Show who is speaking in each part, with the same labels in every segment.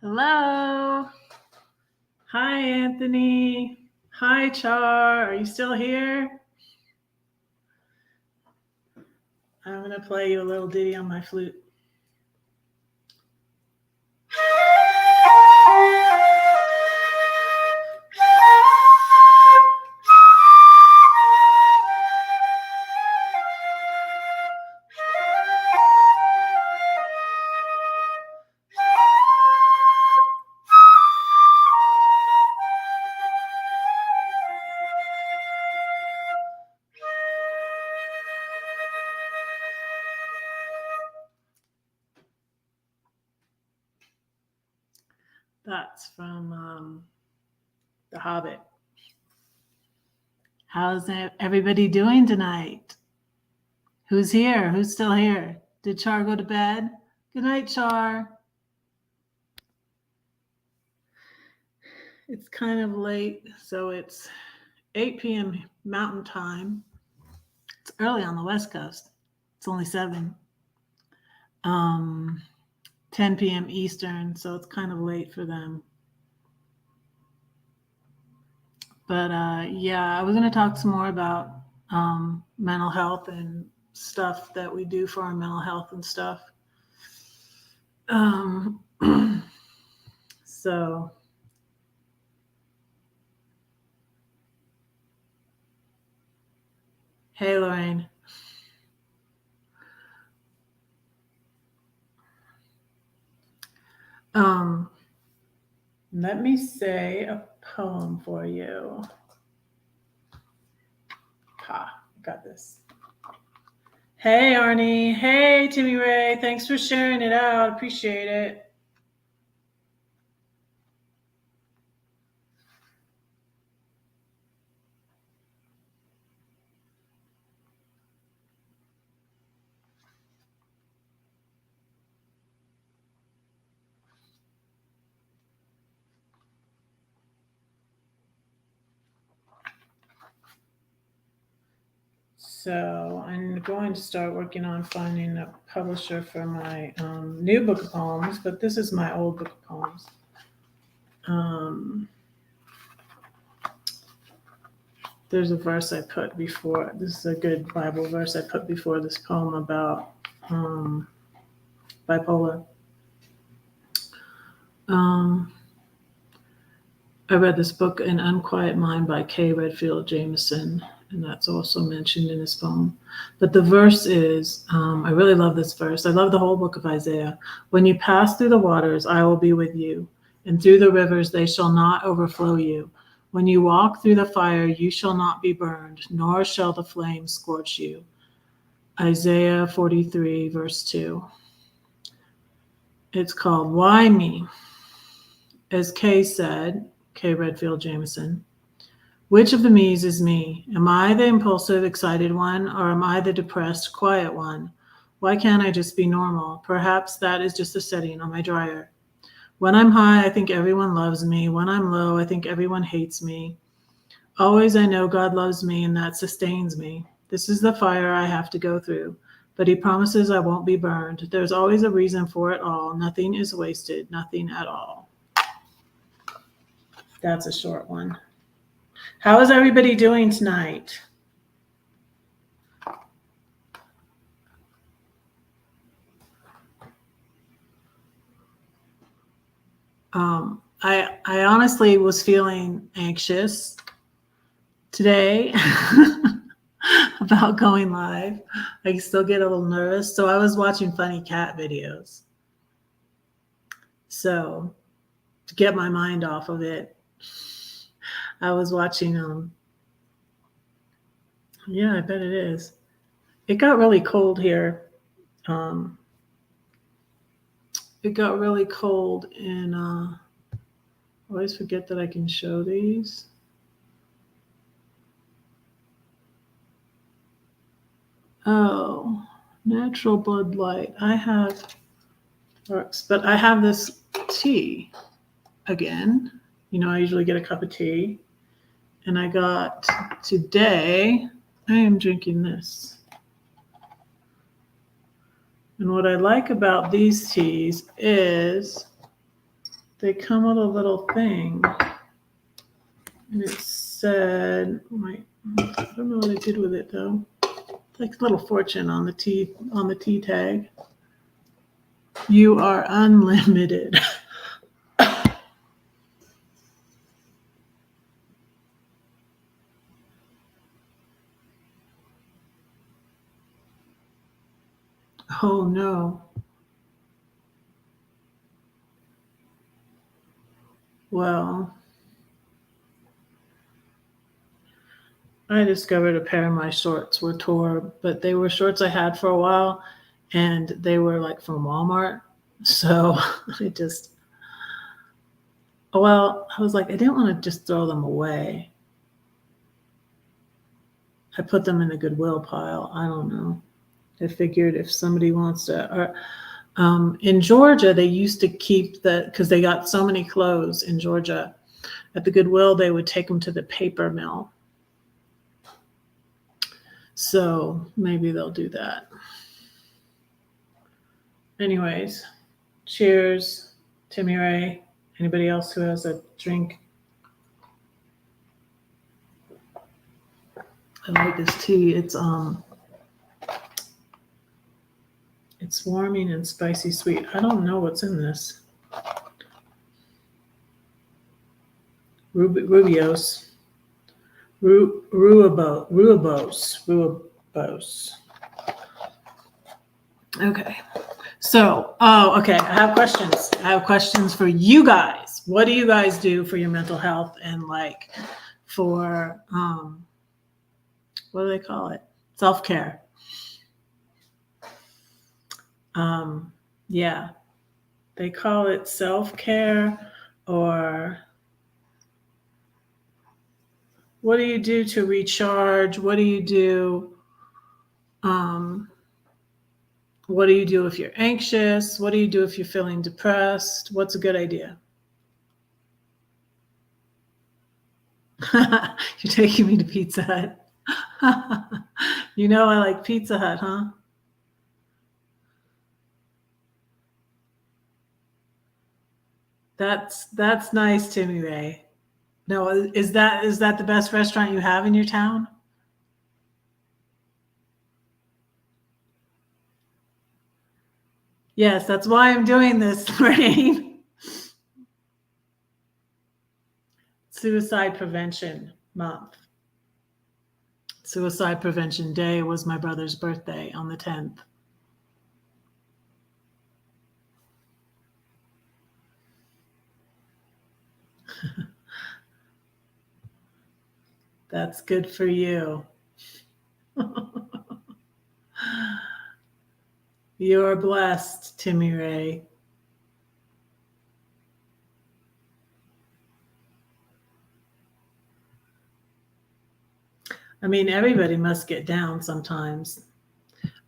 Speaker 1: Hello. Hi, Anthony. Hi, Char. Are you still here? I'm going to play you a little ditty on my flute. That's from The Hobbit. How's everybody doing tonight? Who's here? Who's still here? Did Char go to bed? Good night, Char. It's kind of late, so it's 8 p.m. Mountain Time. It's early on the West Coast. It's only 7. 10 p.m. Eastern, so it's kind of late for them. But yeah, I was going to talk some more about mental health and stuff that we do for our mental health and stuff. So hey, Lorraine. Let me say a poem for you. Got this. Hey, Arnie. Hey, Timmy Ray. Thanks for sharing it out. Appreciate it. So I'm going to start working on finding a publisher for my new book of poems, but this is my old book of poems. There's a verse I put before. This is a good Bible verse I put before this poem about bipolar. I read this book, An Unquiet Mind by K. Redfield Jameson, and that's also mentioned in this poem. But the verse is, I really love this verse. I love the whole book of Isaiah. When you pass through the waters, I will be with you, and through the rivers, they shall not overflow you. When you walk through the fire, you shall not be burned, nor shall the flame scorch you. Isaiah 43, verse 2. It's called Why Me? As Kay said, K. Redfield Jameson, which of the me's is me? Am I the impulsive, excited one, or am I the depressed, quiet one? Why can't I just be normal? Perhaps that is just a setting on my dryer. When I'm high, I think everyone loves me. When I'm low, I think everyone hates me. Always I know God loves me, and that sustains me. This is the fire I have to go through, but he promises I won't be burned. There's always a reason for it all. Nothing is wasted, nothing at all. That's a short one. How is everybody doing tonight? I honestly was feeling anxious today about going live. I still get a little nervous. So I was watching funny cat videos. So to get my mind off of it, I was watching yeah, I bet it is. It got really cold here. It got really cold in I always forget that I can show these. Oh, natural Bud Light. I have works, but I have this tea again. You know, I usually get a cup of tea, and I got today, I am drinking this. And what I like about these teas is they come with a little thing, and it said, I don't know what I did with it though. It's like a little fortune on the T tag. You are unlimited. Oh no. Well, I discovered a pair of my shorts were tore, but they were shorts I had for a while, and they were like from Walmart. So I was like, I didn't want to just throw them away. I put them in the Goodwill pile. I don't know. I figured if somebody wants to, or in Georgia, they used to keep because they got so many clothes in Georgia. At the Goodwill, they would take them to the paper mill. So maybe they'll do that. Anyways, cheers, Timmy Ray. Anybody else who has a drink? I like this tea. It's warming and spicy sweet. I don't know what's in this. Rubose. Okay. So, okay. I have questions. I have questions for you guys. What do you guys do for your mental health and like for, what do they call it? Self-care. Yeah. They call it self-care, or what do you do to recharge? What do you do? What do you do if you're anxious? What do you do if you're feeling depressed? What's a good idea? You're taking me to Pizza Hut. You know I like Pizza Hut, huh? That's nice, Timmy Ray. No, is that the best restaurant you have in your town? Yes, that's why I'm doing this, Rain. Suicide Prevention Month. Suicide Prevention Day was my brother's birthday on the 10th. That's good for you. You're blessed, Timmy Ray. I mean, everybody must get down sometimes.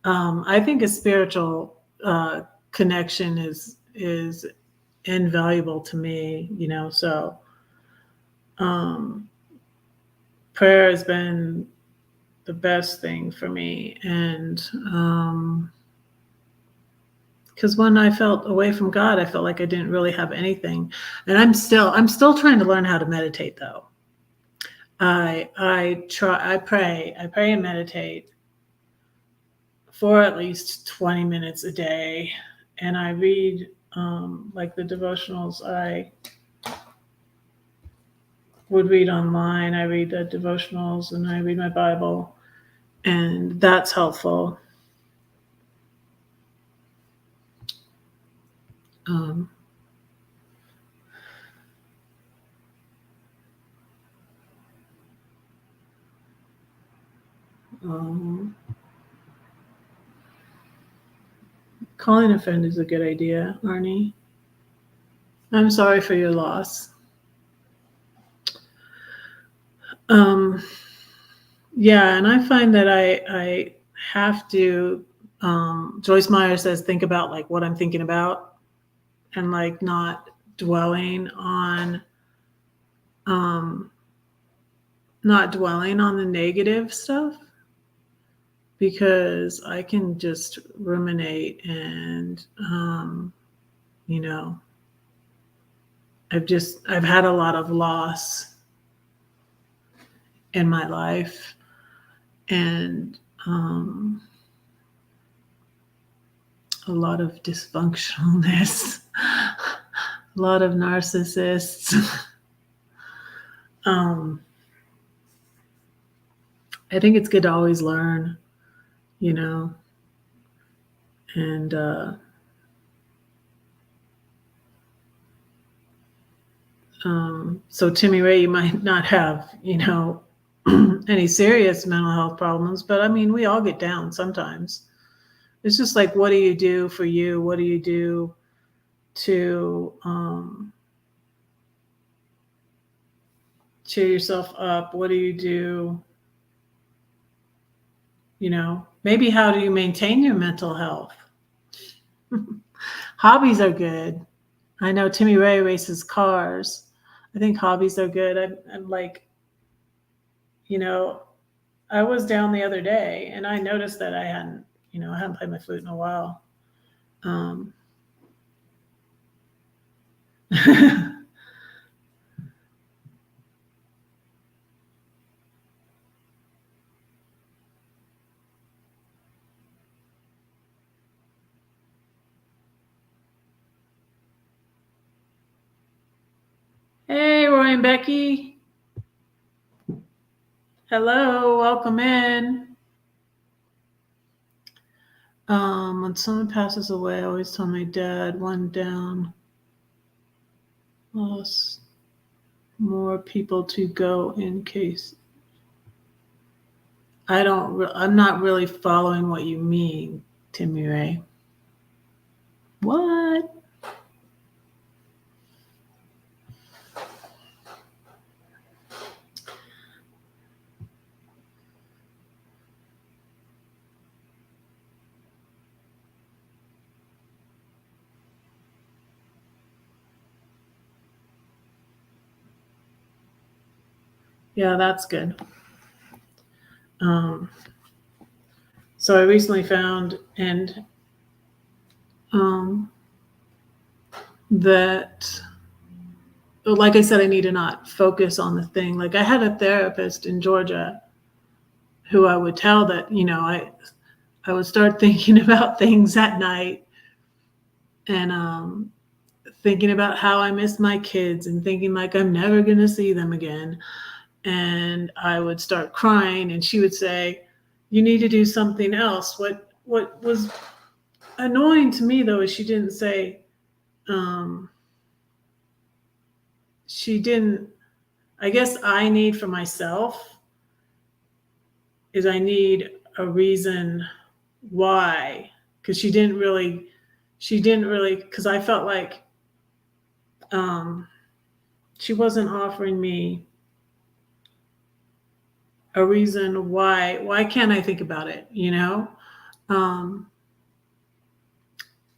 Speaker 1: I think a spiritual connection is invaluable to me, you know. So prayer has been the best thing for me, and because when I felt away from God, I felt like I didn't really have anything, and I'm still trying to learn how to meditate though. I pray and meditate for at least 20 minutes a day, and I read like the devotionals I would read online. I read the devotionals and I read my Bible, and that's helpful. Calling a friend is a good idea, Arnie. I'm sorry for your loss. Yeah, and I find that I have to, Joyce Meyer says, think about like what I'm thinking about, and like not dwelling on the negative stuff, because I can just ruminate and you know, I've had a lot of loss in my life, and a lot of dysfunctionalness, a lot of narcissists. I think it's good to always learn, and so Timmy Ray, you might not have, any serious mental health problems, but I mean, we all get down sometimes. It's just like, what do you do for you? What do you do to cheer yourself up? What do you do? Maybe how do you maintain your mental health? Hobbies are good. I know Timmy Ray races cars. I think hobbies are good. I'm like, I was down the other day and I noticed that I hadn't played my flute in a while. Hey, Roy and Becky. Hello, welcome in. When someone passes away, I always tell my dad, one down, lost more people to go in case. I'm not really following what you mean, Timmy Ray. What? Yeah, that's good. So I recently found that, like I said, I need to not focus on the thing. Like I had a therapist in Georgia who I would tell that, I would start thinking about things at night and thinking about how I miss my kids and thinking like I'm never going to see them again. And I would start crying and she would say, you need to do something else. What was annoying to me though is she didn't say, I guess I need for myself is I need a reason why, because she didn't really, because I felt like she wasn't offering me a reason why can't I think about it,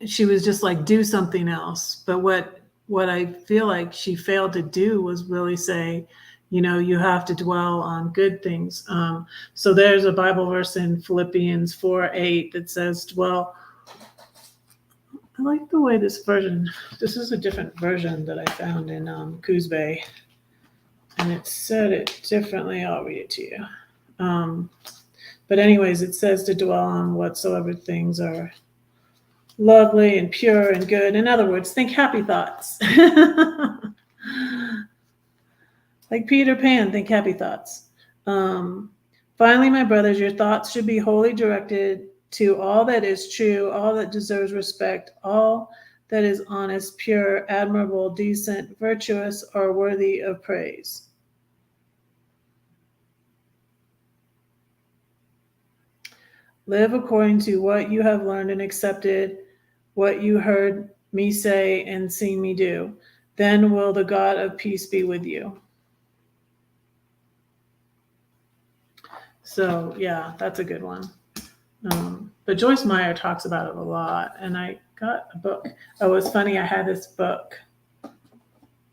Speaker 1: she was just like, do something else. But what I feel like she failed to do was really say, you have to dwell on good things. So there's a Bible verse in Philippians 4:8 that says, dwell. I like the way this is a different version that I found in Coos Bay. And it said it differently. I'll read it to you. But anyways, it says to dwell on whatsoever things are lovely and pure and good. In other words, think happy thoughts. Like Peter Pan, think happy thoughts. Finally, my brothers, your thoughts should be wholly directed to all that is true, all that deserves respect, all that is honest, pure, admirable, decent, virtuous, or worthy of praise. Live according to what you have learned and accepted, what you heard me say and seen me do. Then will the God of peace be with you. So, yeah, that's a good one. But Joyce Meyer talks about it a lot. And I got a book. Oh, it's funny. I had this book.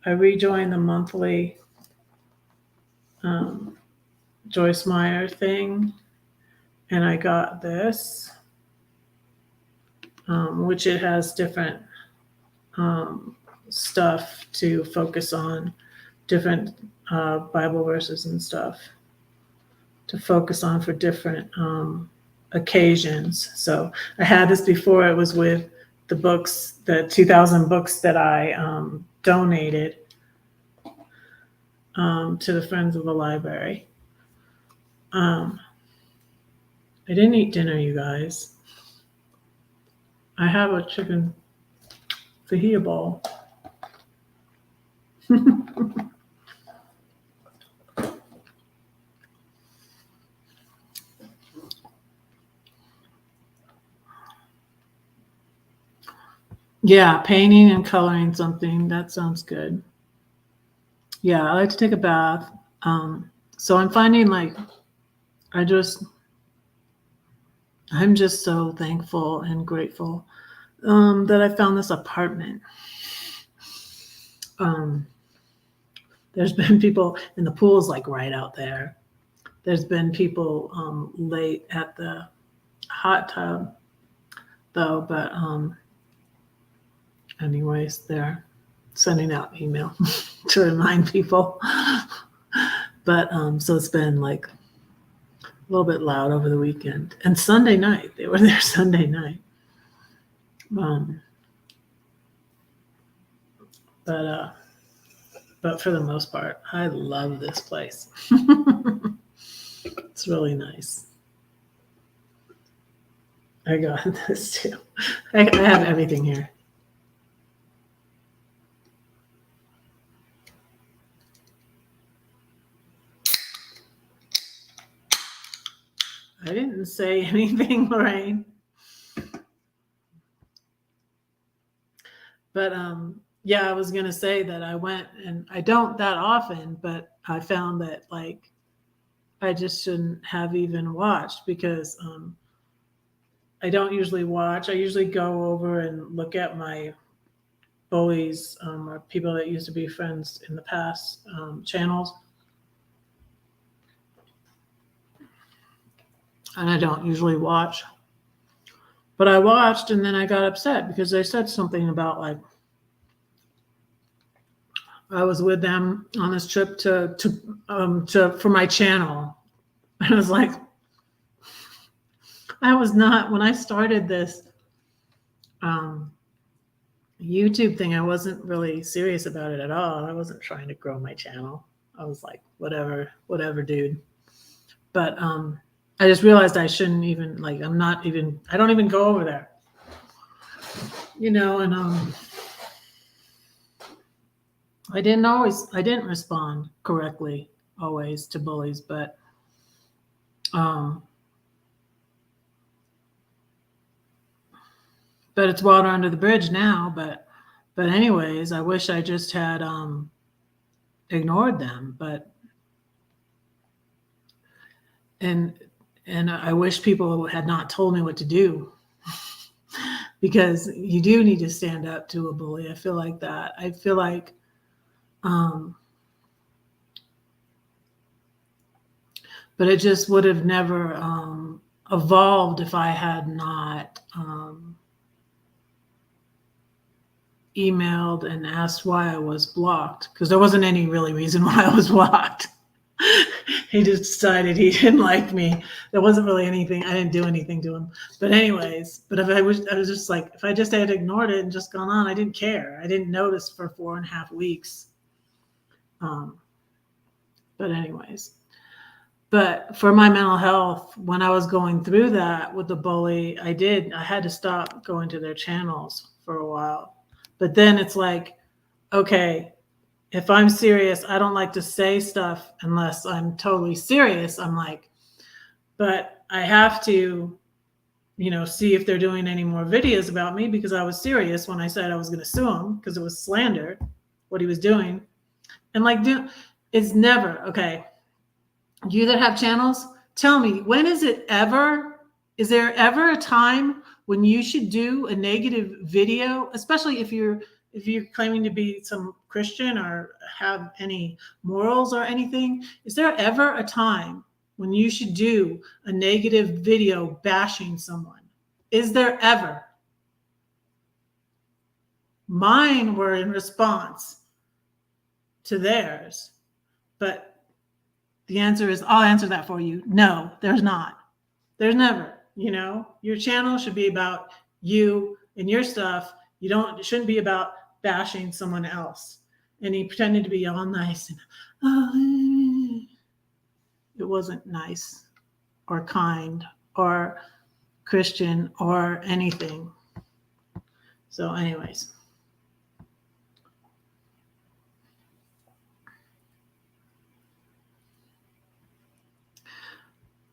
Speaker 1: I rejoined the monthly Joyce Meyer thing. And I got this, which it has different stuff to focus on, different Bible verses and stuff to focus on for different occasions. So I had this before. It was with the books, the 2,000 books that I donated to the Friends of the Library. I didn't eat dinner, you guys. I have a chicken fajita bowl. Yeah, painting and coloring something. That sounds good. Yeah, I like to take a bath. So I'm finding like I'm just so thankful and grateful that I found this apartment. There's been people, and the pool's like right out there. There's been people late at the hot tub though, but anyways, they're sending out email to remind people. But so it's been like a little bit loud over the weekend. And Sunday night, they were there Sunday night. But for the most part, I love this place. It's really nice. I got this too. I have everything here. I didn't say anything, Lorraine. But yeah, I was going to say that I went, and I don't that often, but I found that like I just shouldn't have even watched because I don't usually watch. I usually go over and look at my bullies or people that used to be friends in the past channels. And I don't usually watch. But I watched, and then I got upset because they said something about like I was with them on this trip to for my channel. And I was like, I was not, when I started this YouTube thing, I wasn't really serious about it at all. I wasn't trying to grow my channel. I was like, whatever, dude. But I just realized I shouldn't even, like, I don't even go over there. You know, and I didn't respond correctly always to bullies, but it's water under the bridge now. But anyways, I wish I just had ignored them. But and I wish people had not told me what to do. Because you do need to stand up to a bully. I feel like that. I feel like but it just would have never evolved if I had not emailed and asked why I was blocked, because there wasn't any really reason why I was blocked. He just decided he didn't like me. There wasn't really anything. I didn't do anything to him. But anyways, but if I was just like, if I just had ignored it and just gone on, I didn't care. I didn't notice for 4.5 weeks. But anyways, but for my mental health, when I was going through that with the bully, I had to stop going to their channels for a while. But then it's like, okay, if I'm serious, I don't like to say stuff unless I'm totally serious. I'm like, but I have to, see if they're doing any more videos about me, because I was serious when I said I was going to sue him because it was slander, what he was doing. And like, it's never, okay. You that have channels, tell me, is there ever a time when you should do a negative video, especially if you're claiming to be some Christian or have any morals or anything? Is there ever a time when you should do a negative video bashing someone? Is there ever? Mine were in response to theirs. But the answer is, I'll answer that for you. No, there's not. There's never, your channel should be about you and your stuff. It shouldn't be about bashing someone else. And he pretended to be all nice and it wasn't nice or kind or Christian or anything. So anyways.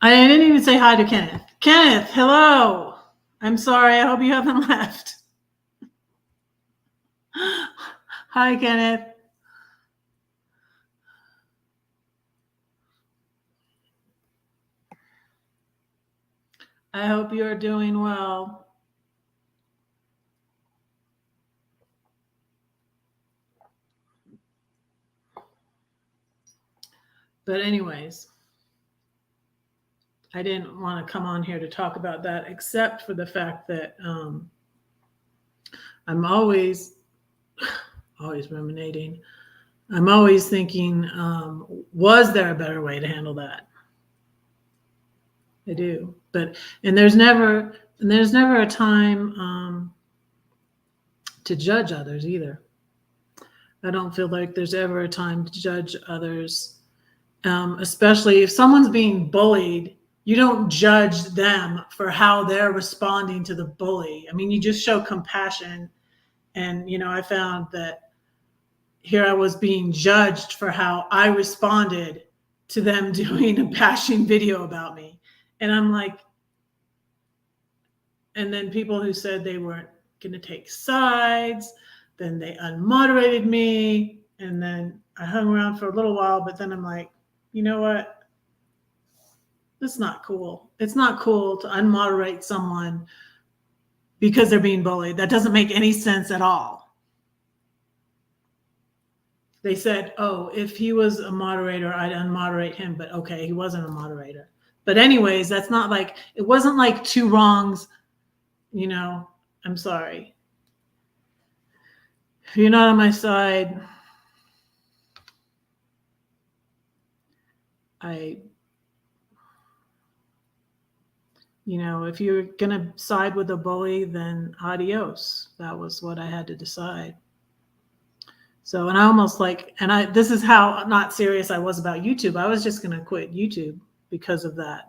Speaker 1: I didn't even say hi to Kenneth. Kenneth, hello. I'm sorry. I hope you haven't left. Hi, Kenneth. I hope you're doing well. But anyways, I didn't want to come on here to talk about that, except for the fact that I'm always ruminating. I'm always thinking, was there a better way to handle that? I do, and there's never a time to judge others either. I don't feel like there's ever a time to judge others, especially if someone's being bullied. You don't judge them for how they're responding to the bully. I mean, you just show compassion. And, I found that here I was being judged for how I responded to them doing a bashing video about me. And I'm like, and then people who said they weren't going to take sides, then they unmoderated me. And then I hung around for a little while, but then I'm like, you know what? It's not cool. It's not cool to unmoderate someone because they're being bullied. That doesn't make any sense at all. They said, oh, if he was a moderator, I'd unmoderate him. But okay, he wasn't a moderator. But anyways, that's not like, it wasn't like two wrongs. I'm sorry. If you're not on my side, if you're going to side with a bully, then adios. That was what I had to decide. So, and I almost this is how not serious I was about YouTube. I was just going to quit YouTube because of that.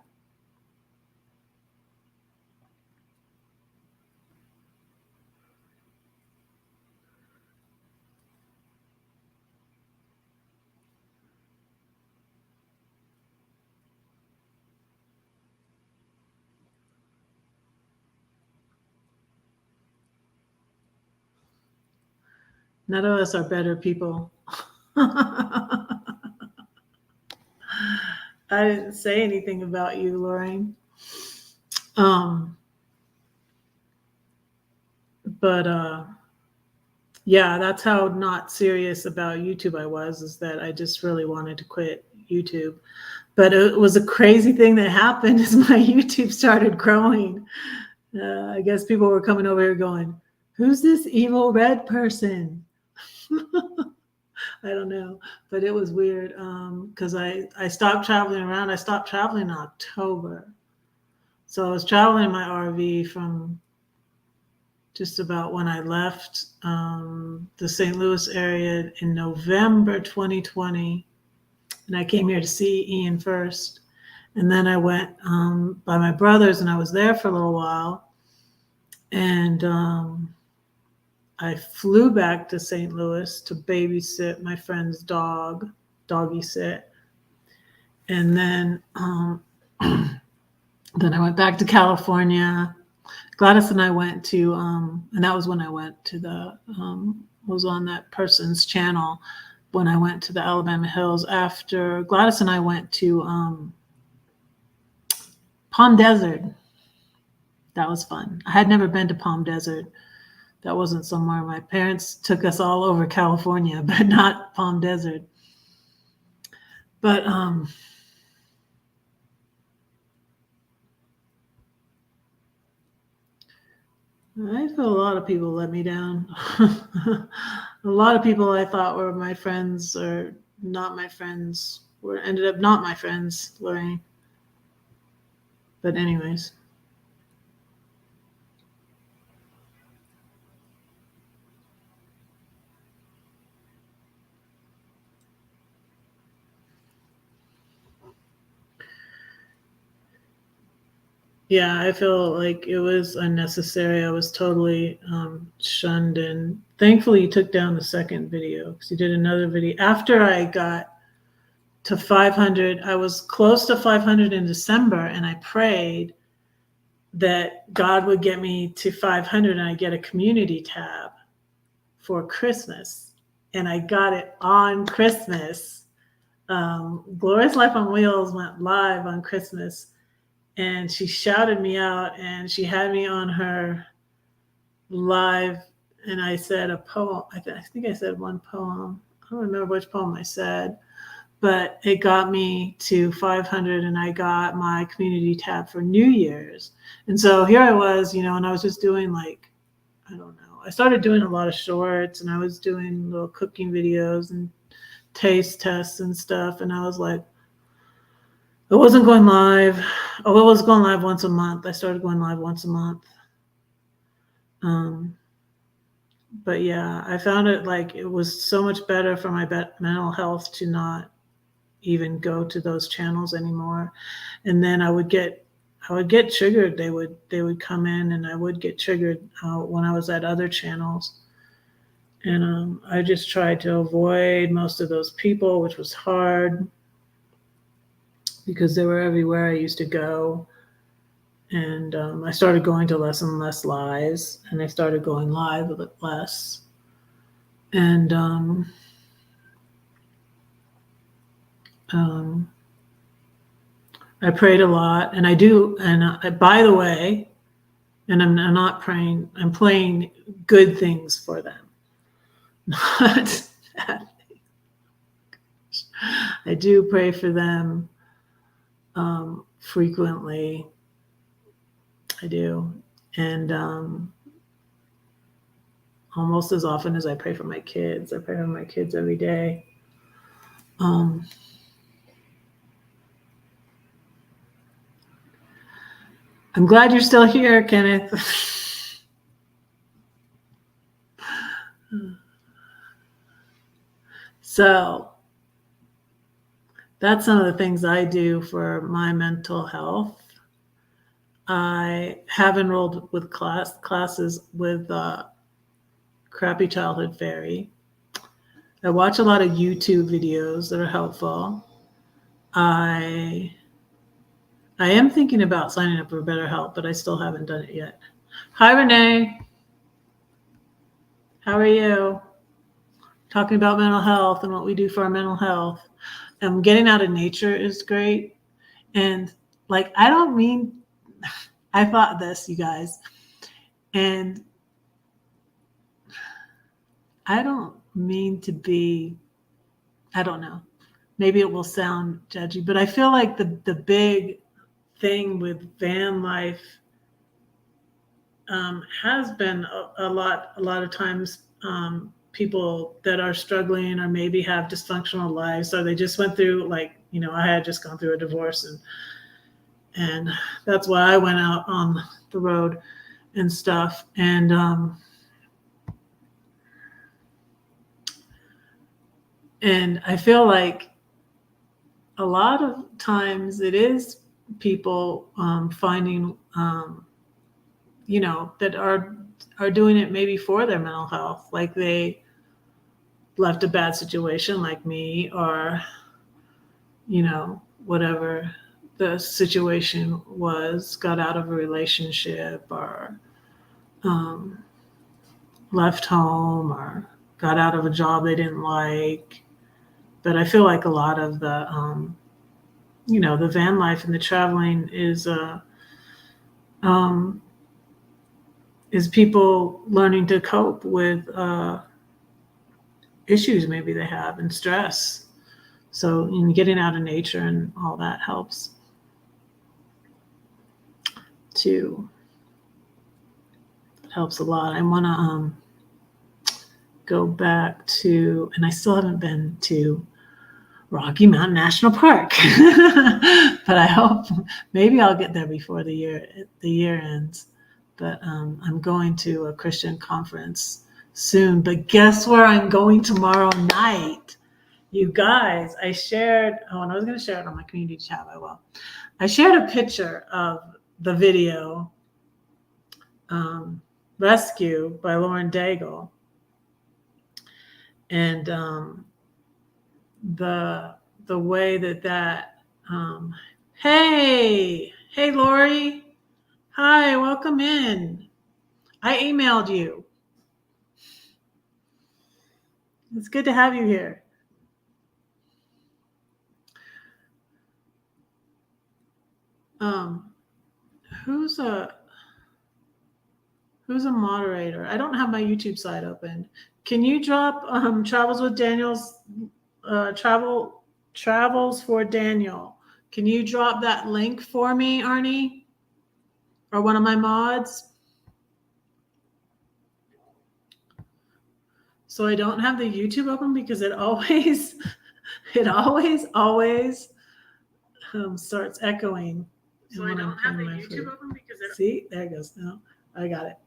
Speaker 1: None of us are better people. I didn't say anything about you, Lorraine. But yeah, that's how not serious about YouTube I was, is that I just really wanted to quit YouTube. But it was a crazy thing that happened as my YouTube started growing. I guess people were coming over here going, who's this evil red person? I don't know, but it was weird because I stopped traveling around. I stopped traveling in October. So I was traveling in my RV from just about when I left the St. Louis area in November 2020. And I came here to see Ian first. And then I went by my brother's and I was there for a little while. And I flew back to St. Louis to babysit my friend's doggy sit. And then then I went back to California. Gladys and I went to, and that was when I went to was on that person's channel when I went to the Alabama Hills. After Gladys and I went to Palm Desert. That was fun. I had never been to Palm Desert. That wasn't somewhere. My parents took us all over California, but not Palm Desert. But I feel a lot of people let me down. A lot of people I thought were my friends or not my friends ended up not my friends, Lorraine. But anyways. Yeah, I feel like it was unnecessary. I was totally shunned, and thankfully, you took down the second video because you did another video after I got to 500. I was close to 500 in December, and I prayed that God would get me to 500, and I get a community tab for Christmas, and I got it on Christmas. Glorious Life on Wheels went live on Christmas. And she shouted me out, and she had me on her live, and I said a poem. I think I said one poem. I don't remember which poem I said, but it got me to 500, and I got my community tab for New Year's. And so here I was, and I was just doing like, I don't know. I started doing a lot of shorts, and I was doing little cooking videos and taste tests and stuff, and I was like, it wasn't going live. Oh, it was going live once a month. I started going live once a month. But yeah, I found it like it was so much better for my mental health to not even go to those channels anymore. And then I would get triggered. They would come in, and I would get triggered when I was at other channels. And I just tried to avoid most of those people, which was hard because they were everywhere I used to go. And I started going to less and less lives, and I started going live a bit less. And I prayed a lot, and I do. And by the way, and I'm not praying, I'm playing good things for them, not bad things. I do pray for them frequently. I do. And almost as often as I pray for my kids. I pray for my kids every day. I'm glad you're still here, Kenneth. So that's some of the things I do for my mental health. I have enrolled with classes with Crappy Childhood Fairy. I watch a lot of YouTube videos that are helpful. I am thinking about signing up for BetterHelp, but I still haven't done it yet. Hi, Renee. How are you? Talking about mental health and what we do for our mental health. Getting out of nature is great. And like, I don't mean, I thought this, you guys, and I don't mean to be, I don't know, maybe it will sound judgy, but I feel like the big thing with van life has been a lot of times people that are struggling or maybe have dysfunctional lives, or they just went through, like, I had just gone through a divorce, and that's why I went out on the road and stuff. And I feel like a lot of times it is people finding that are doing it maybe for their mental health, like they left a bad situation like me, or whatever the situation was, got out of a relationship, or left home, or got out of a job they didn't like. But I feel like a lot of the the van life and the traveling is people learning to cope with issues maybe they have, and stress. So getting out of nature and all that helps too. helps a lot. I want to go back to, and I still haven't been to Rocky Mountain National Park, but I hope maybe I'll get there before the year ends. But I'm going to a Christian conference soon. But guess where I'm going tomorrow night? You guys, I shared, and I was going to share it on my community chat. I shared a picture of the video Rescue by Lauren Daigle. And the way that hey Lori, hi, welcome in. I emailed you. It's good to have you here. Who's a moderator? I don't have my YouTube site open. Can you drop Travels with Daniel's Travels for Daniel? Can you drop that link for me, Arnie? Or one of my mods? So I don't have the YouTube open because it always starts echoing. So I don't have the YouTube open because see, there it goes. No, I got it.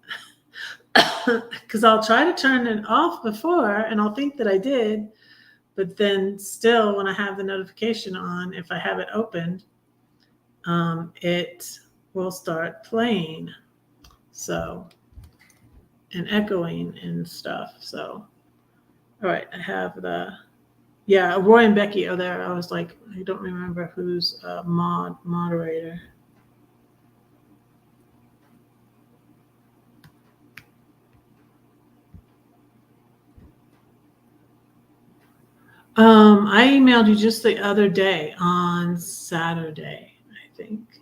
Speaker 1: Because I'll try to turn it off before and I'll think that I did, but then still when I have the notification on, if I have it opened, it will start playing. So, and echoing and stuff. So, all right, I have Roy and Becky are there. I was like, I don't remember who's moderator. I emailed you just the other day on Saturday, I think.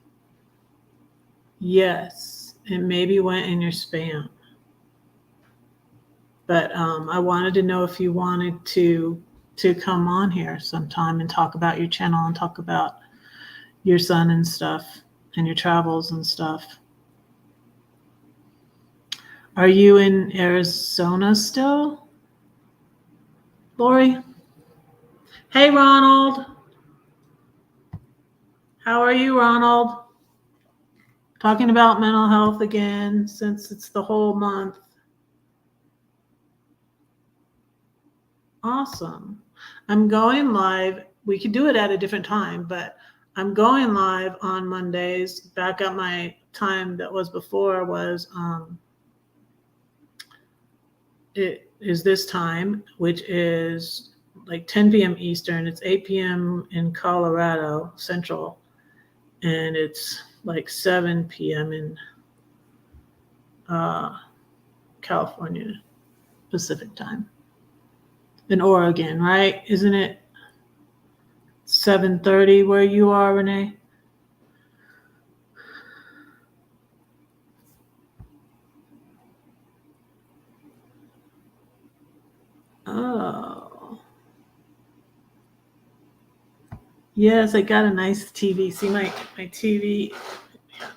Speaker 1: Yes, it maybe went in your spam. But I wanted to know if you wanted to come on here sometime and talk about your channel and talk about your son and stuff and your travels and stuff. Are you in Arizona still, Lori? Hey, Ronald. How are you, Ronald? Talking about mental health again since it's the whole month. Awesome. I'm going live. We could do it at a different time, but I'm going live on Mondays. Back up my time that was before was it is this time, which is like 10 p.m. Eastern. It's 8 p.m. in Colorado Central, and it's like 7 p.m. in California Pacific time. In Oregon, right? Isn't it 7:30 where you are, Renee? Oh. Yes, I got a nice TV. See my TV.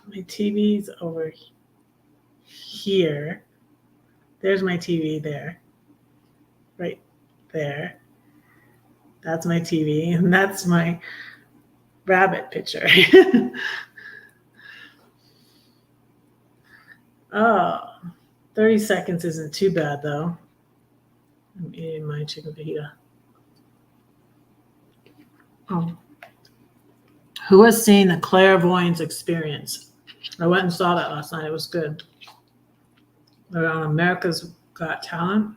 Speaker 1: My TV's over here. There's my TV there. Right there. That's my TV, and that's my rabbit picture. Oh, 30 seconds isn't too bad, though. I'm eating my chicken fajita. Oh. Who has seen the Clairvoyance Experience? I went and saw that last night. It was good. They're on America's Got Talent.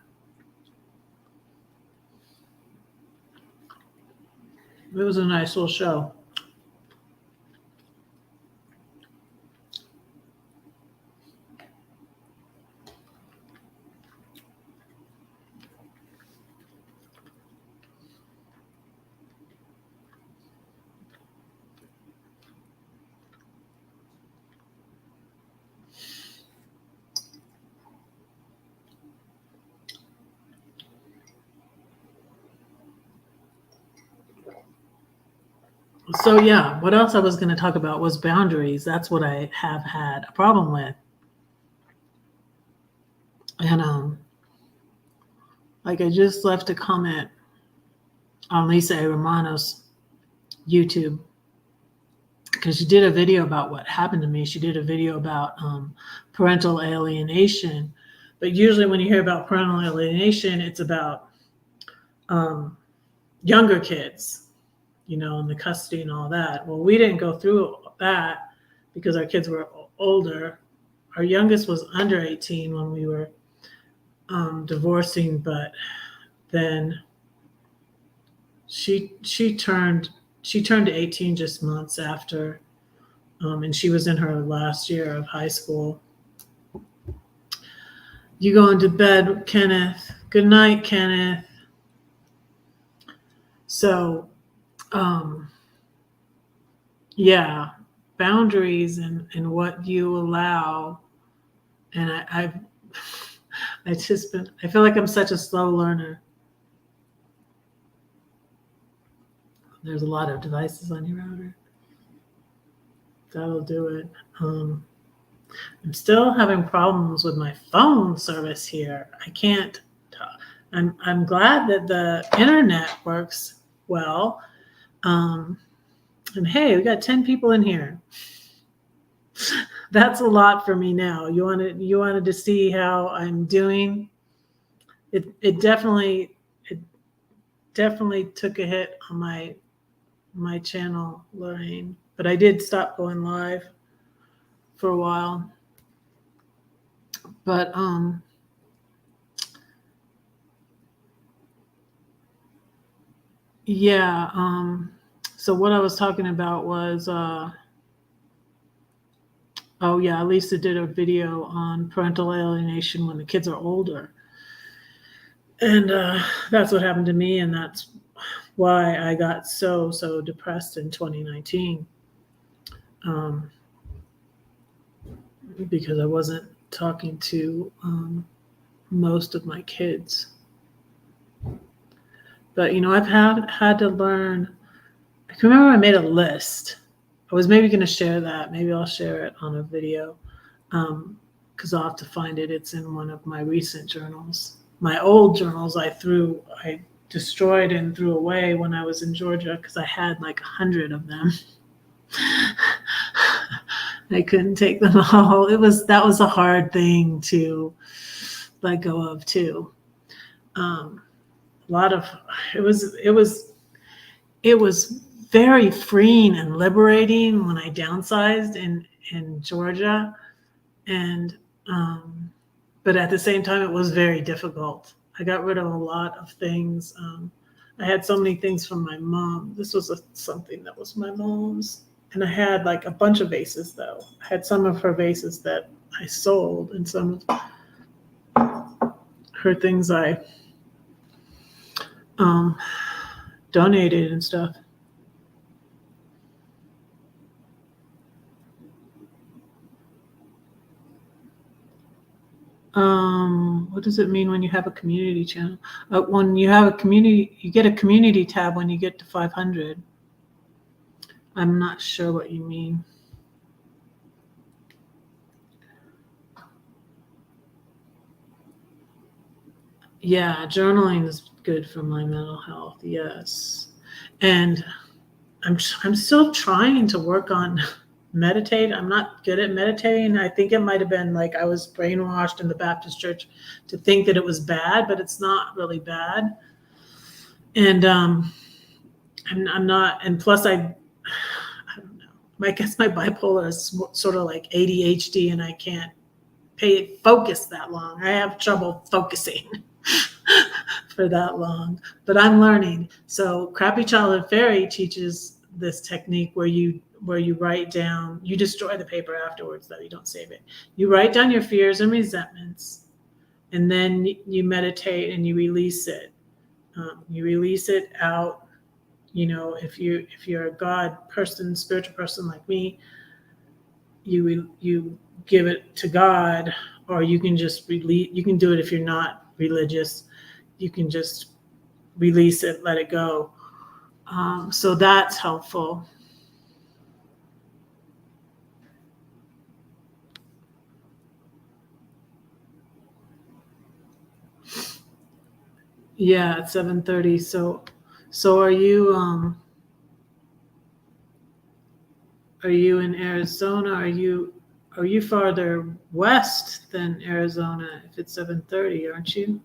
Speaker 1: It was a nice little show. So yeah, what else I was going to talk about was boundaries. That's what I have had a problem with. And like I just left a comment on Lisa A. Romano's YouTube because she did a video about what happened to me. She did a video about parental alienation. But usually when you hear about parental alienation, it's about younger kids, and the custody and all that. Well, we didn't go through that because our kids were older. Our youngest was under 18 when we were divorcing, but then she turned 18 just months after, and she was in her last year of high school. You going to bed, Kenneth? Good night, Kenneth. So, yeah, boundaries and what you allow. And I feel like I'm such a slow learner. There's a lot of devices on your router. That'll do it. I'm still having problems with my phone service here. I can't talk. I'm glad that the internet works well. And hey, we got 10 people in here. That's a lot for me now. You wanted to see how I'm doing? It definitely took a hit on my channel, Lorraine. But I did stop going live for a while. But yeah, so what I was talking about was oh yeah, Lisa did a video on parental alienation when the kids are older. And that's what happened to me, and that's why I got so depressed in 2019. Because I wasn't talking to most of my kids. But I've had to learn. I can remember I made a list. I was maybe going to share that. Maybe I'll share it on a video because I'll have to find it. It's in one of my recent journals. My old journals I destroyed and threw away when I was in Georgia because I had like 100 of them. I couldn't take them all. That was a hard thing to let go of too. It was very freeing and liberating when I downsized in Georgia, and but at the same time it was very difficult. I got rid of a lot of things. I had so many things from my mom. This was something that was my mom's, and I had like a bunch of vases though. I had some of her vases that I sold, and some of her things I donated and stuff. What does it mean when you have a community channel? When you have a community, you get a community tab when you get to 500. I'm not sure what you mean. Yeah, journaling is good for my mental health. Yes, and I'm still trying to work on meditate. I'm not good at meditating. I think it might have been like I was brainwashed in the Baptist church to think that it was bad, but it's not really bad. And I'm not. And plus, I don't know. I guess my bipolar is sort of like ADHD, and I can't focus that long. I have trouble focusing for that long, but I'm learning. So Crappy Childhood Fairy teaches this technique where you write down, you destroy the paper afterwards though, you don't save it. You write down your fears and resentments, and then you meditate and you release it. You release it out. If you're a God person, spiritual person like me, you give it to God, or you can just release. You can do it if you're not religious. You can just release it, let it go. So that's helpful. Yeah, at 7:30. So are you in Arizona? Are you farther west than Arizona if it's 7:30, aren't you?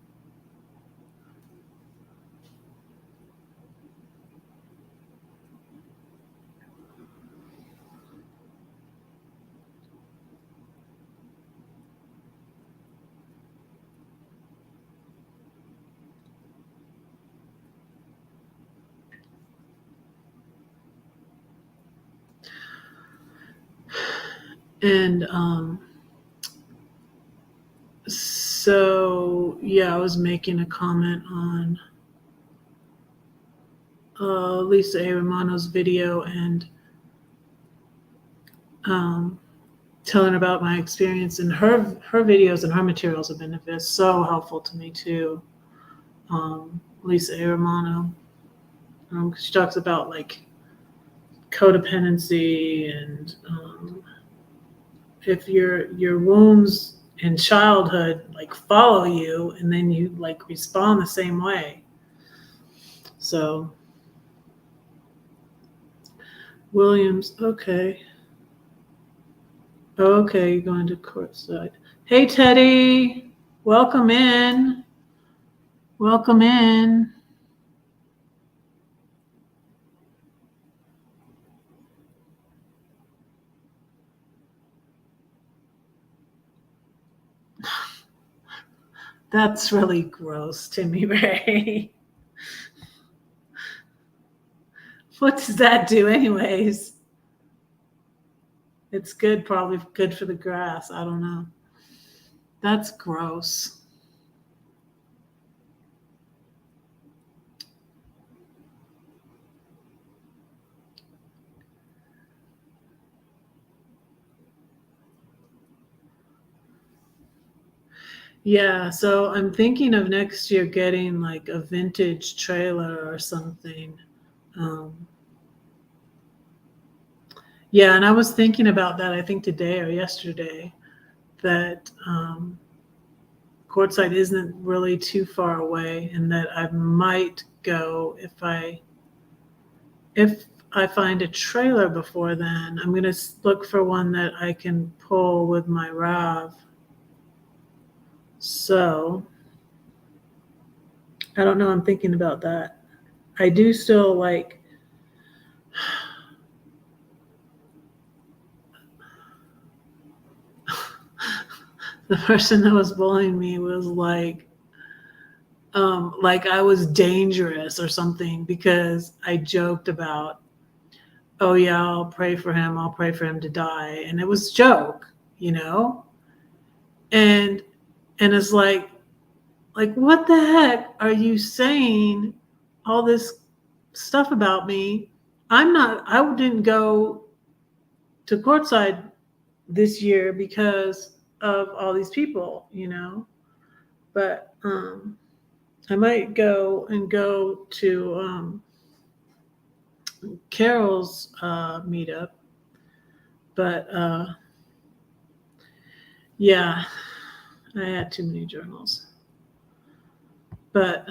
Speaker 1: And so yeah, I was making a comment on Lisa A. Romano's video and telling about my experience, and her videos and her materials have been so helpful to me too. Lisa A. Romano, she talks about like codependency and if your wounds in childhood like follow you and then you like respond the same way. So Williams, okay, you're going to courtside. Hey Teddy, welcome in. Welcome in. That's really gross, Timmy Ray. What does that do, anyways? It's good, probably good for the grass. I don't know. That's gross. Yeah, so I'm thinking of next year getting like a vintage trailer or something. Yeah, and I was thinking about that, I think today or yesterday, that Quartzsite isn't really too far away, and that I might go if I find a trailer before then. I'm gonna look for one that I can pull with my RAV. So I don't know. I'm thinking about that. I do still like. The person that was bullying me was like I was dangerous or something because I joked about, oh yeah, I'll pray for him. I'll pray for him to die, and it was a joke, and it's like what the heck are you saying? All this stuff about me. I didn't go to courtside this year because of all these people, but I might go to Carol's meetup, but yeah, I had too many journals. But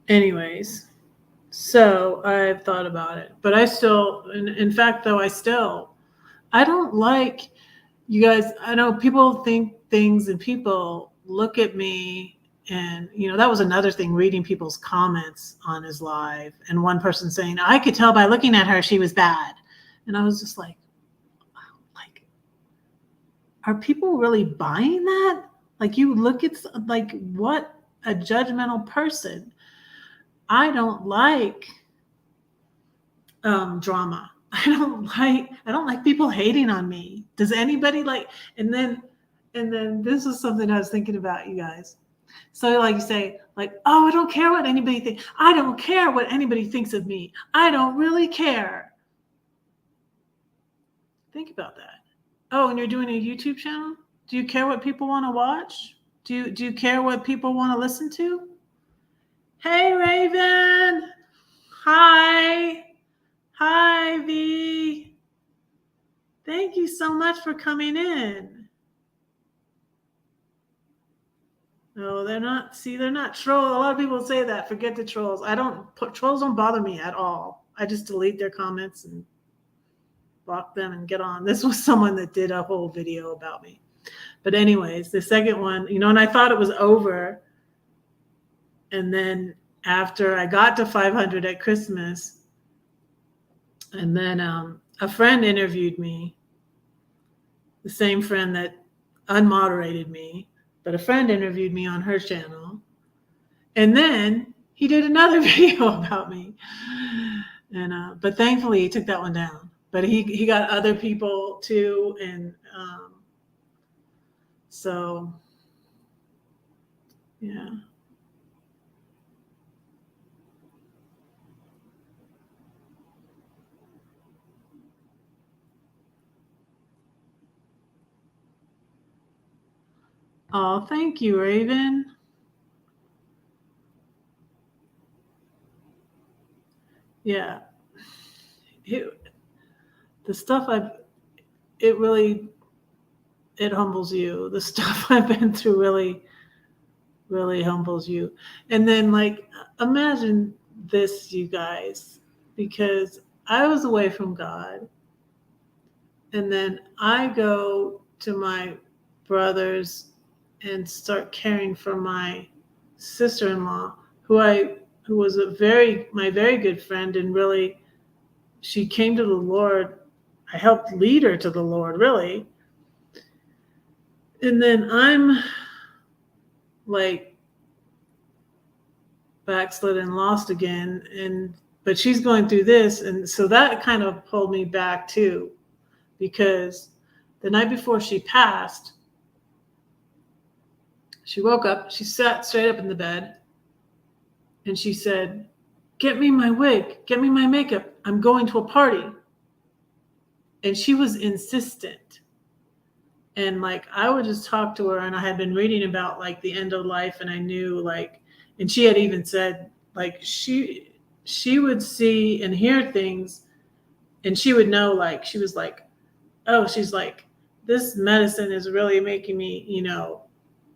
Speaker 1: anyways, so I've thought about it, but I still, in fact, though, I don't like, you guys, I know people think things and people look at me and, that was another thing, reading people's comments on his live and one person saying, I could tell by looking at her, she was bad. And I was just like, are people really buying that? Like you look at like what a judgmental person. I don't like drama. I don't like people hating on me. Does anybody like? And then this is something I was thinking about, you guys. So like you say, like, oh, I don't care what anybody thinks. I don't care what anybody thinks of me. I don't really care. Think about that. Oh, and you're doing a YouTube channel? Do you care what people want to watch? Do you care what people want to listen to? Hey, Raven. Hi. Hi, V. Thank you so much for coming in. No, they're not. See, they're not trolls. A lot of people say that. Forget the trolls. Trolls don't bother me at all. I just delete their comments and block them and get on. This was someone that did a whole video about me. But anyways, the second one, and I thought it was over. And then after I got to 500 at Christmas, and then a friend interviewed me, the same friend that unmoderated me, but a friend interviewed me on her channel. And then he did another video about me. And but thankfully he took that one down. But he got other people too. And so, yeah. Oh, thank you, Raven. Yeah. The stuff it humbles you. The stuff I've been through really, really humbles you. And then, like, imagine this, you guys, because I was away from God. And then I go to my brothers and start caring for my sister-in-law, who was my very good friend, and really she came to the Lord. I helped lead her to the Lord, really. And then I'm like backslid and lost again, but she's going through this, and so that kind of pulled me back too, because the night before she passed, she woke up, she sat straight up in the bed, and she said, "Get me my wig, get me my makeup, I'm going to a party." And she was insistent. And like, I would just talk to her, and I had been reading about like the end of life, and I knew like, and she had even said like she would see and hear things, and she would know, like, she was like, oh, she's like, this medicine is really making me,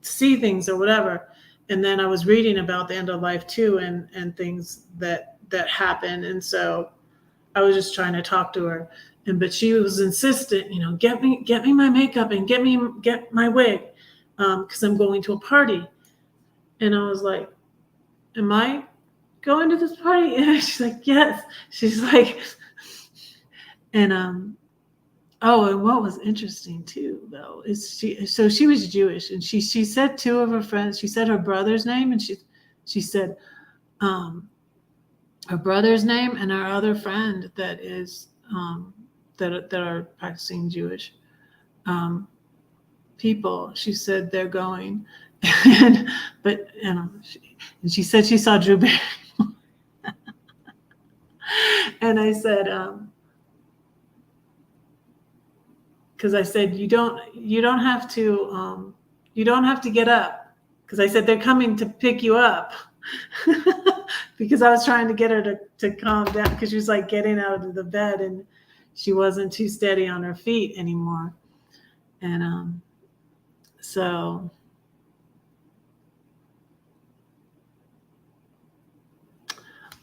Speaker 1: see things or whatever. And then I was reading about the end of life too, and things that happen. And so I was just trying to talk to her. But she was insistent, get me my makeup and get my wig, because I'm going to a party. And I was like, am I going to this party? And she's like, yes. She's like, and oh, and what was interesting too, though, is she was Jewish, and she said two of her friends. She said her brother's name, and she said her brother's name and our other friend that is that are practicing Jewish people. She said they're going, and she said she saw Drew Barrymore. And I said, because I said you don't have to get up, because I said they're coming to pick you up. Because I was trying to get her to calm down, because she was like getting out of the bed and she wasn't too steady on her feet anymore. And so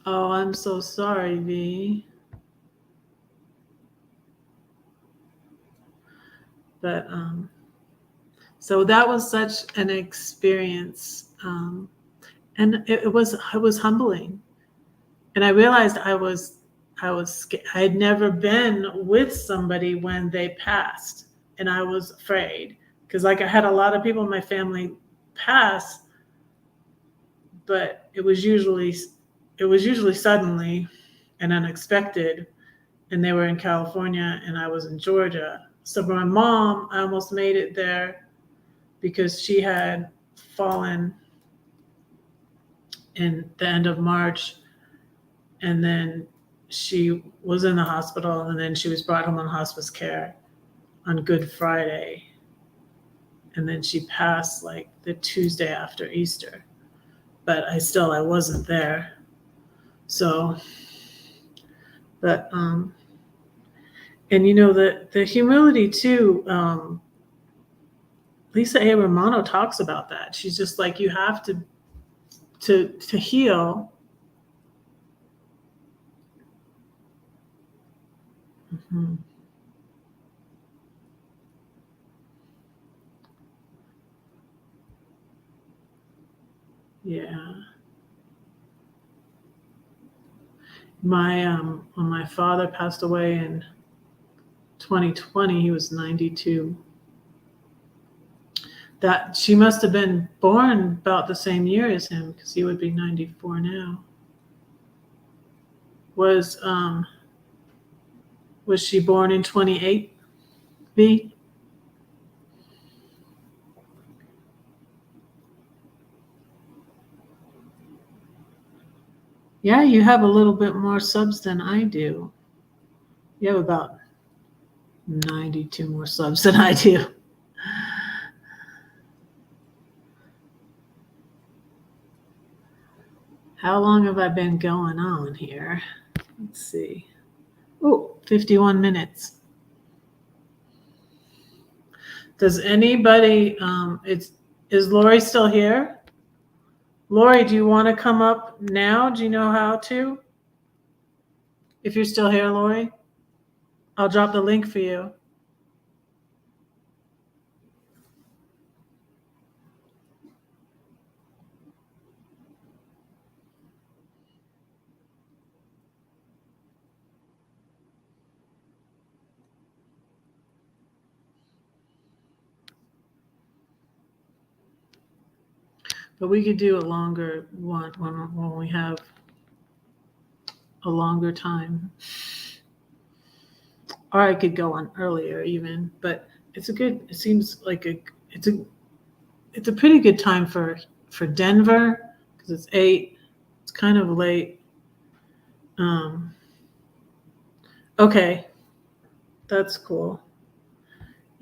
Speaker 1: oh, I'm so sorry, V. But so that was such an experience, and it was humbling. And I realized I was scared. I had never been with somebody when they passed, and I was afraid, because like I had a lot of people in my family pass, but it was usually suddenly and unexpected, and they were in California and I was in Georgia. So for my mom, I almost made it there because she had fallen in the end of March, and then she was in the hospital, and then she was brought home on hospice care on Good Friday, and then she passed like the Tuesday after Easter. But I wasn't there. So, but and the humility too, Lisa A. Romano talks about that. She's just like, you have to heal. Mm-hmm. Yeah. When my father passed away in 2020, he was 92. That she must have been born about the same year as him, because he would be 94 now. Was she born in 28? B? Yeah, you have a little bit more subs than I do. You have about 92 more subs than I do. How long have I been going on here? Let's see. Oh, 51 minutes. Does anybody, is Lori still here? Lori, do you want to come up now? Do you know how to? If you're still here, Lori, I'll drop the link for you. But we could do a longer one when we have a longer time. Or I could go on earlier even, but it seems like it's a pretty good time for Denver, because it's 8. It's kind of late. Okay, that's cool.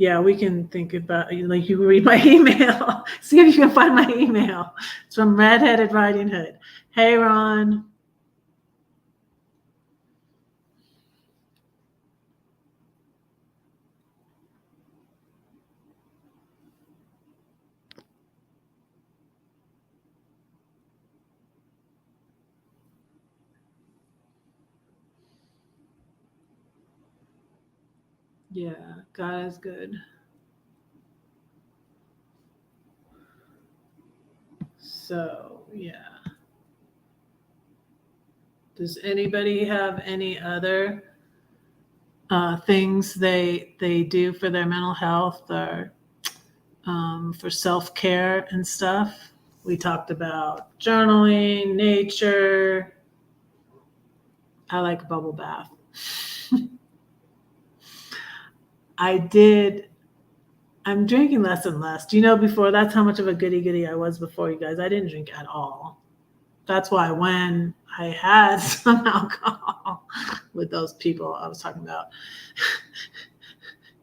Speaker 1: Yeah, we can think about, like, you read my email. See if you can find my email. It's from Redheaded Riding Hood. Hey, Ron. Yeah, God is good. So, yeah. Does anybody have any other things they do for their mental health, or for self-care and stuff? We talked about journaling, nature. I like a bubble bath. I'm drinking less and less. Do you know, before, that's how much of a goody I was before, you guys. I didn't drink at all. That's why when I had some alcohol with those people I was talking about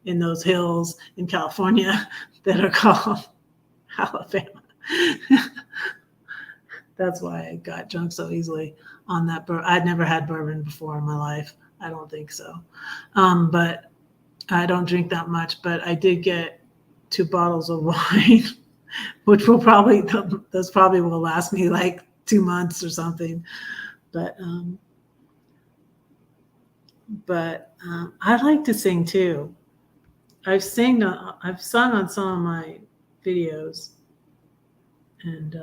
Speaker 1: in those hills in California that are called Alabama, that's why I got drunk so easily on that. I'd never had bourbon before in my life. I don't think so. But I don't drink that much, but I did get 2 bottles of wine, which those probably will last me like 2 months or something. But I like to sing too. I've sung on some of my videos, and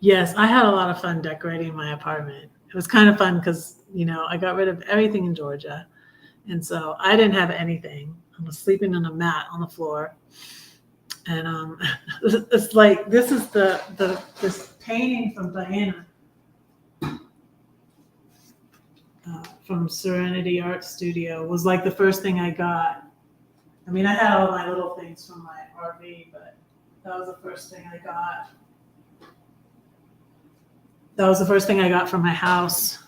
Speaker 1: yes, I had a lot of fun decorating my apartment. It was kind of fun because, I got rid of everything in Georgia, and so I didn't have anything. I was sleeping on a mat on the floor, and it's like, this is this painting from Diana, from Serenity Art Studio, was like the first thing I got. I mean, I had all my little things from my RV, but that was the first thing I got. That was the first thing I got from my house.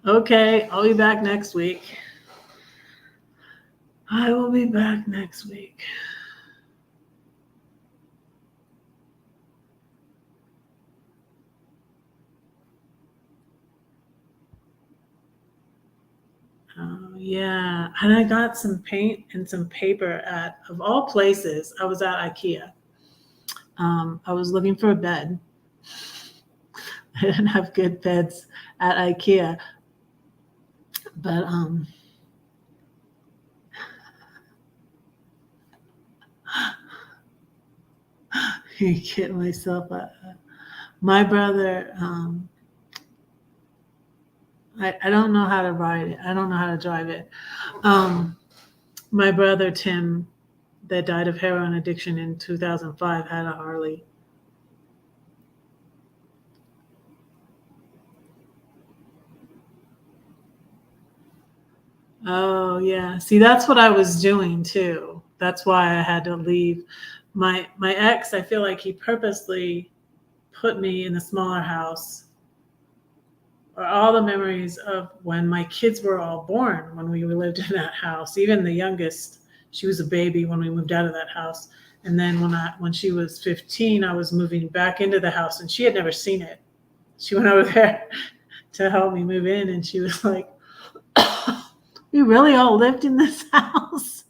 Speaker 1: Okay, I'll be back next week. I will be back next week. Yeah, and I got some paint and some paper of all places, I was at IKEA. I was looking for a bed. I didn't have good beds at IKEA, but get myself. My brother, I don't know how to ride it. I don't know how to drive it. My brother Tim, that died of heroin addiction in 2005, had a Harley. Oh yeah. See, that's what I was doing too. That's why I had to leave. My ex, I feel like he purposely put me in the smaller house. Or all the memories of when my kids were all born, when we lived in that house. Even the youngest, she was a baby when we moved out of that house. And then when she was 15, I was moving back into the house, and she had never seen it. She went over there to help me move in, and she was like, "We really all lived in this house?"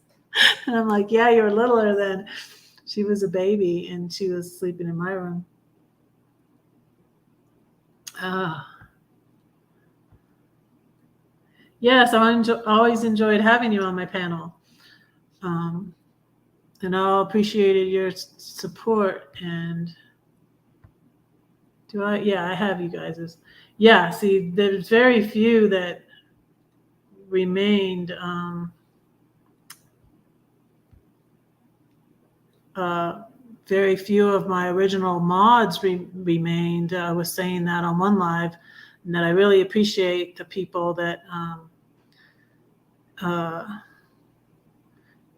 Speaker 1: And I'm like, "Yeah, you were littler then." She was a baby, and she was sleeping in my room. Yes, I always enjoyed having you on my panel. And I appreciated your support. And I have you guys. Yeah, see, there's very few that remained. Very few of my original mods remained. I was saying that on one live, and that I really appreciate the people that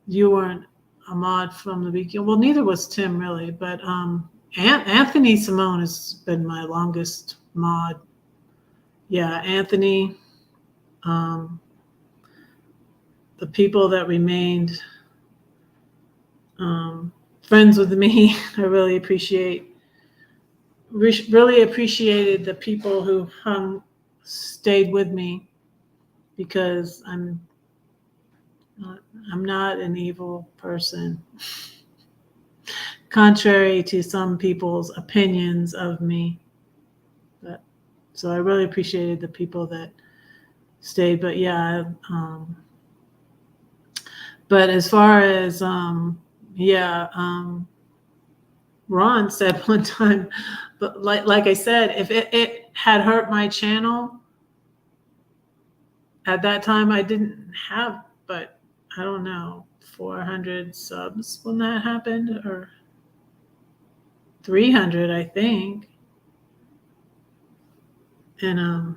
Speaker 1: you weren't a mod from the beginning. Well, neither was Tim really, but Anthony Simone has been my longest mod. Yeah, Anthony. The people that remained friends with me, I really appreciated the people who stayed with me, because I'm not an evil person, contrary to some people's opinions of me. But so I really appreciated the people that stayed. But yeah, but as far as Ron said one time, but like I said, if it had hurt my channel at that time, I didn't have, but I don't know, 400 subs when that happened, or 300, I think. And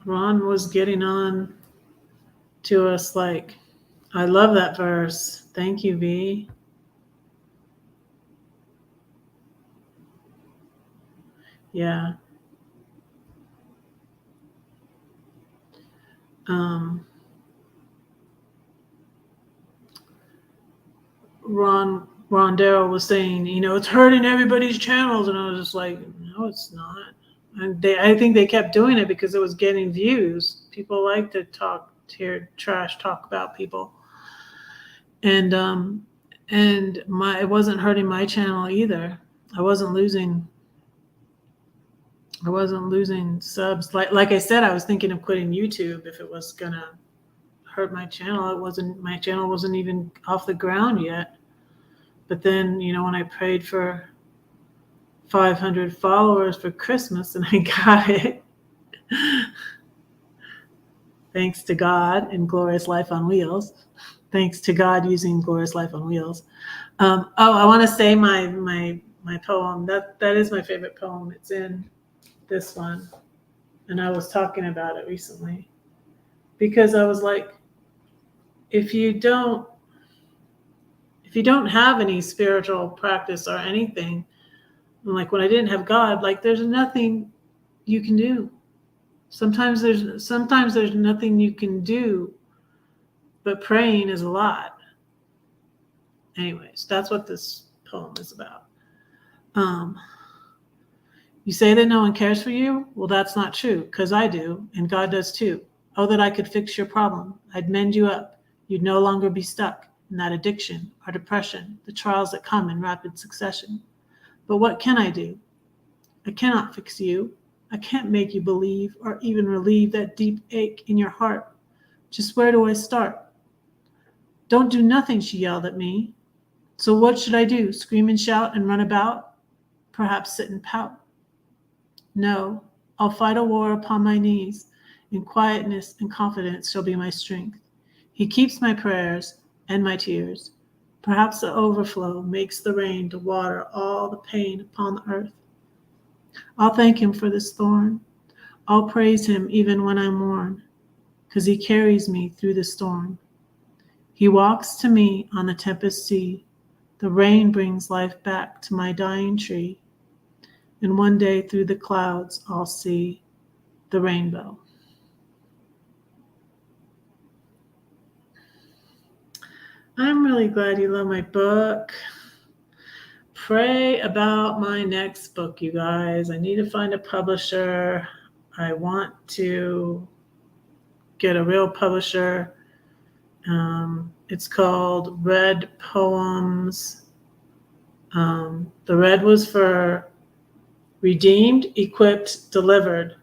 Speaker 1: Ron was getting on to us like, I love that verse. Thank you, V. Yeah. Ron Darrell was saying, it's hurting everybody's channels, and I was just like, no, it's not. And I think they kept doing it because it was getting views. People like to hear trash talk about people, and it wasn't hurting my channel either. I wasn't losing subs. Like I said, I was thinking of quitting YouTube if it was gonna hurt my channel. My channel wasn't even off the ground yet. But then, when I prayed for 500 followers for Christmas, and I got it, thanks to God and Glorious Life on Wheels. Thanks to God using Glorious Life on Wheels. I want to say my poem. That is my favorite poem. It's in this one, and I was talking about it recently, because I was like, if you don't have any spiritual practice or anything, like when I didn't have God, like there's nothing you can do. Sometimes there's nothing you can do, but praying is a lot. Anyways, that's what this poem is about. You say that no one cares for you? Well, that's not true, because I do, and God does too. Oh, that I could fix your problem. I'd mend you up. You'd no longer be stuck in that addiction or depression, the trials that come in rapid succession. But what can I do? I cannot fix you. I can't make you believe or even relieve that deep ache in your heart. Just where do I start? Don't do nothing, she yelled at me. So what should I do? Scream and shout and run about? Perhaps sit and pout? No, I'll fight a war upon my knees. In quietness and confidence shall be my strength. He keeps my prayers and my tears. Perhaps the overflow makes the rain to water all the pain upon the earth. I'll thank him for this thorn. I'll praise him even when I mourn, 'cause he carries me through the storm. He walks to me on the tempest sea. The rain brings life back to my dying tree. And one day through the clouds I'll see the rainbow. I'm really glad you love my book. Pray about my next book, you guys. I need to find a publisher. I want to get a real publisher. It's called Red Poems. The red was for redeemed, equipped, delivered.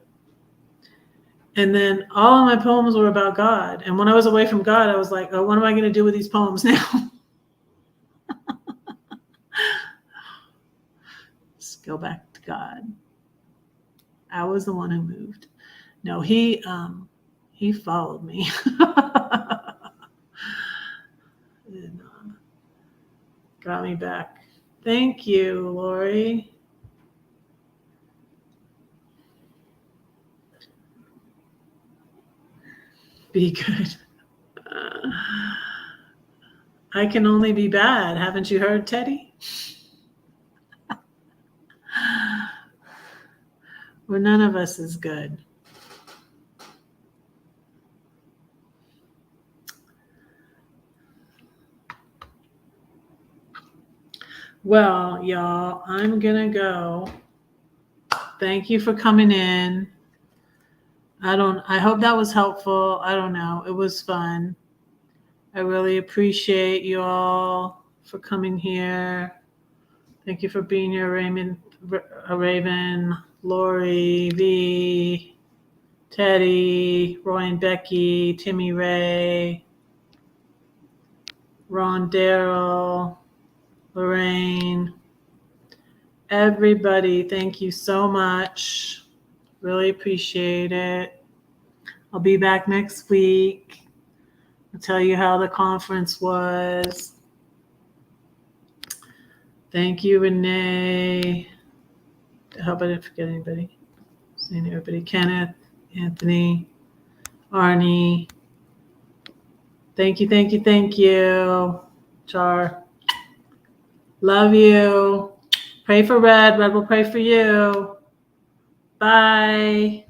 Speaker 1: And then all of my poems were about God. And when I was away from God, I was like, oh, what am I going to do with these poems now? Just go back to God. I was the one who moved. No, he followed me. And, got me back. Thank you, Lori. Be good. I can only be bad. Haven't you heard, Teddy? Well, none of us is good. Well, y'all, I'm gonna go. Thank you for coming in. I hope that was helpful. I don't know. It was fun. I really appreciate you all for coming here. Thank you for being here, Raven, Lori, V, Teddy, Roy and Becky, Timmy Ray, Ron Darrell, Lorraine. Everybody, thank you so much. Really appreciate it. I'll be back next week. I'll tell you how the conference was. Thank you, Renee. I hope I didn't forget anybody. Seeing everybody. Kenneth, Anthony, Arnie. Thank you, thank you, thank you. Char. Love you. Pray for Red. Red will pray for you. Bye.